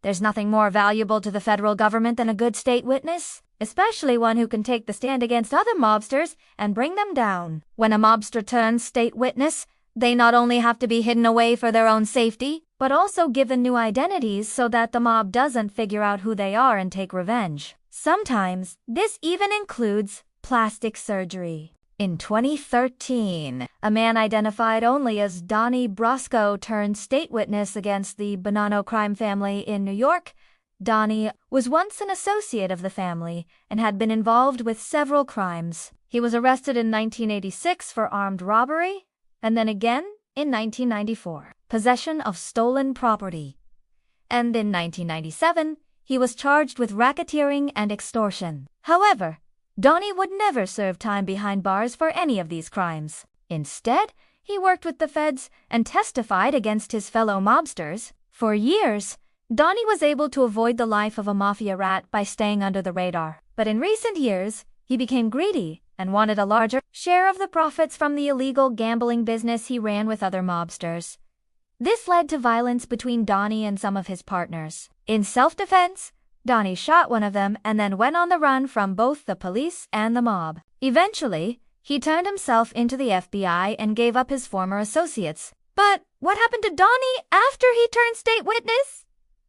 There's nothing more valuable to the federal government than a good state witness, especially one who can take the stand against other mobsters and bring them down. When a mobster turns state witness, they not only have to be hidden away for their own safety, but also given new identities so that the mob doesn't figure out who they are and take revenge. Sometimes, this even includes plastic surgery. In 2013, a man identified only as Donnie Brasco turned state witness against the Bonanno crime family in New York. Donnie was once an associate of the family and had been involved with several crimes. He was arrested in 1986 for armed robbery, and then again in 1994, possession of stolen property. And in 1997, he was charged with racketeering and extortion. However, Donnie would never serve time behind bars for any of these crimes. Instead, he worked with the feds and testified against his fellow mobsters. For years, Donnie was able to avoid the life of a mafia rat by staying under the radar. But in recent years, he became greedy and wanted a larger share of the profits from the illegal gambling business he ran with other mobsters. This led to violence between Donnie and some of his partners. In self-defense, Donnie shot one of them and then went on the run from both the police and the mob. Eventually, he turned himself into the FBI and gave up his former associates. But what happened to Donnie after he turned state witness?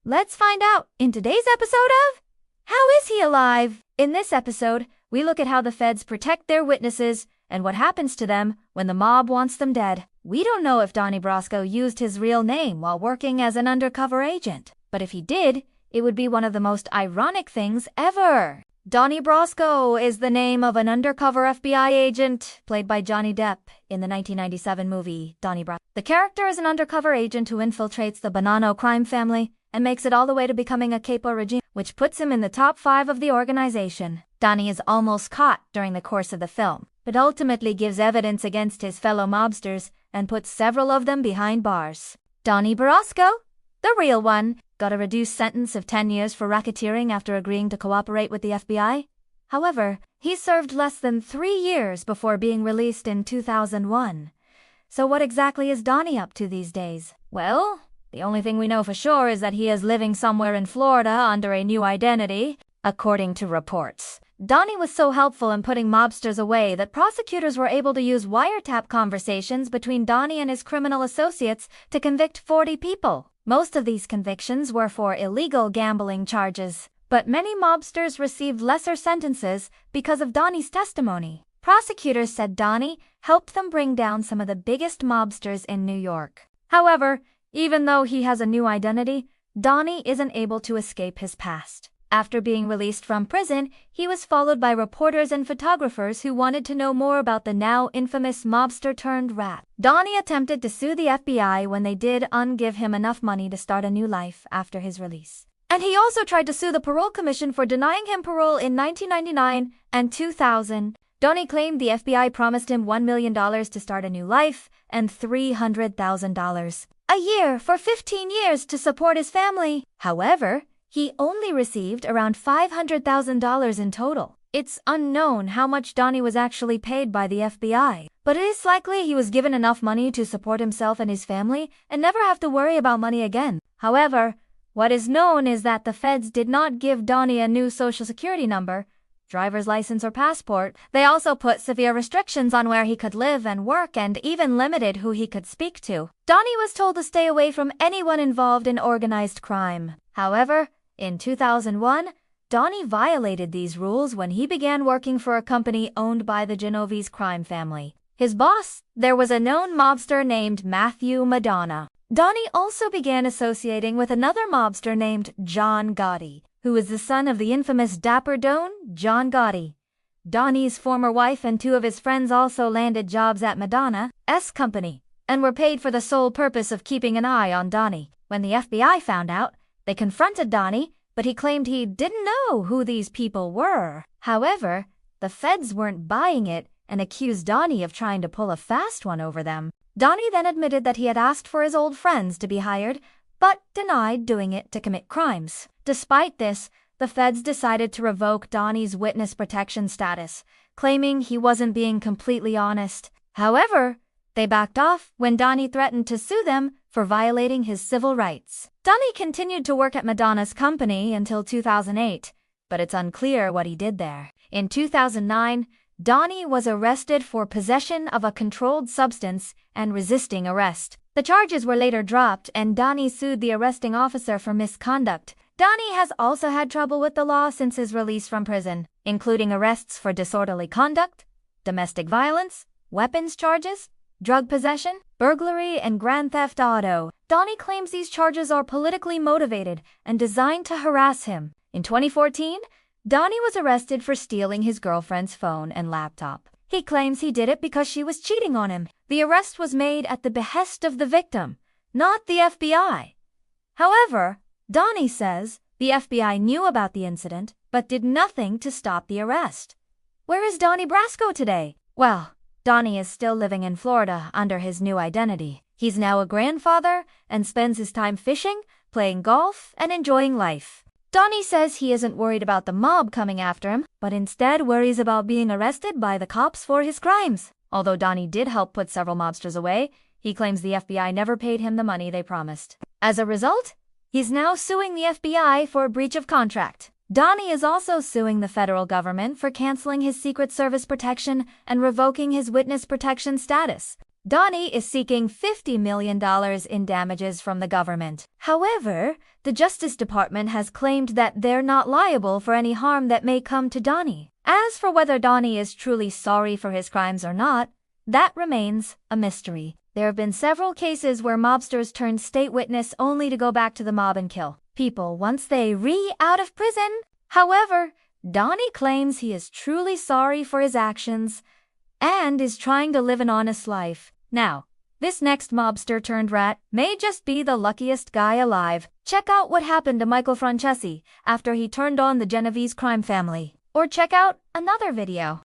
Let's find out in today's episode of How Is He Alive? In this episode, we look at how the feds protect their witnesses and what happens to them when the mob wants them dead. We don't know if Donnie Brasco used his real name while working as an undercover agent, but if he did, it would be one of the most ironic things ever. Donnie Brasco is the name of an undercover FBI agent played by Johnny Depp in the 1997 movie Donnie Brasco. The character is an undercover agent who infiltrates the Bonanno crime family and makes it all the way to becoming a capo regime, which puts him in the top 5 of the organization. Donnie is almost caught during the course of the film, but ultimately gives evidence against his fellow mobsters and puts several of them behind bars. Donnie Brasco, the real one, got a reduced sentence of 10 years for racketeering after agreeing to cooperate with the FBI. However, he served less than 3 years before being released in 2001. So what exactly is Donnie up to these days? Well, the only thing we know for sure is that he is living somewhere in Florida under a new identity, according to reports. Donnie was so helpful in putting mobsters away that prosecutors were able to use wiretap conversations between Donnie and his criminal associates to convict 40 people. Most of these convictions were for illegal gambling charges, but many mobsters received lesser sentences because of Donnie's testimony. Prosecutors said Donnie helped them bring down some of the biggest mobsters in New York. However, even though he has a new identity, Donnie isn't able to escape his past. After being released from prison, he was followed by reporters and photographers who wanted to know more about the now infamous mobster-turned-rat. Donnie attempted to sue the FBI when they did give him enough money to start a new life after his release. And he also tried to sue the Parole Commission for denying him parole in 1999 and 2000. Donnie claimed the FBI promised him $1 million to start a new life and $300,000 a year for 15 years to support his family. However, he only received around $500,000 in total. It's unknown how much Donnie was actually paid by the FBI, but it is likely he was given enough money to support himself and his family and never have to worry about money again. However, what is known is that the feds did not give Donnie a new social security number, driver's license or passport. They also put severe restrictions on where he could live and work and even limited who he could speak to. Donnie was told to stay away from anyone involved in organized crime. However, in 2001, Donnie violated these rules when he began working for a company owned by the Genovese crime family. His boss, there was a known mobster named Matthew Madonna. Donnie also began associating with another mobster named John Gotti, who was the son of the infamous Dapper Don, John Gotti. Donnie's former wife and 2 of his friends also landed jobs at Madonna's company and were paid for the sole purpose of keeping an eye on Donnie. When the FBI found out, they confronted Donnie, but he claimed he didn't know who these people were. However, the feds weren't buying it and accused Donnie of trying to pull a fast one over them. Donnie then admitted that he had asked for his old friends to be hired, but denied doing it to commit crimes. Despite this, the feds decided to revoke Donnie's witness protection status, claiming he wasn't being completely honest. However, They backed off when Donnie threatened to sue them for violating his civil rights. Donnie continued to work at Madonna's company until 2008, but it's unclear what he did there. In 2009, Donnie was arrested for possession of a controlled substance and resisting arrest. The charges were later dropped, and Donnie sued the arresting officer for misconduct. Donnie has also had trouble with the law since his release from prison, including arrests for disorderly conduct, domestic violence, weapons charges, drug possession, burglary, and grand theft auto. Donnie claims these charges are politically motivated and designed to harass him. In 2014, Donnie was arrested for stealing his girlfriend's phone and laptop. He claims he did it because she was cheating on him. The arrest was made at the behest of the victim, not the FBI. However, Donnie says the FBI knew about the incident but did nothing to stop the arrest. Where is Donnie Brasco today? Well, Donnie is still living in Florida under his new identity. He's now a grandfather and spends his time fishing, playing golf, and enjoying life. Donnie says he isn't worried about the mob coming after him, but instead worries about being arrested by the cops for his crimes. Although Donnie did help put several mobsters away, he claims the FBI never paid him the money they promised. As a result, he's now suing the FBI for a breach of contract. Donnie is also suing the federal government for canceling his Secret Service protection and revoking his witness protection status. Donnie is seeking $50 million in damages from the government. However, the Justice Department has claimed that they're not liable for any harm that may come to Donnie. As for whether Donnie is truly sorry for his crimes or not, that remains a mystery. There have been several cases where mobsters turned state witness only to go back to the mob and kill people once they out of prison. However, Donnie claims he is truly sorry for his actions and is trying to live an honest life. Now, this next mobster turned rat may just be the luckiest guy alive. Check out what happened to Michael Francesi after he turned on the Genovese crime family. Or check out another video.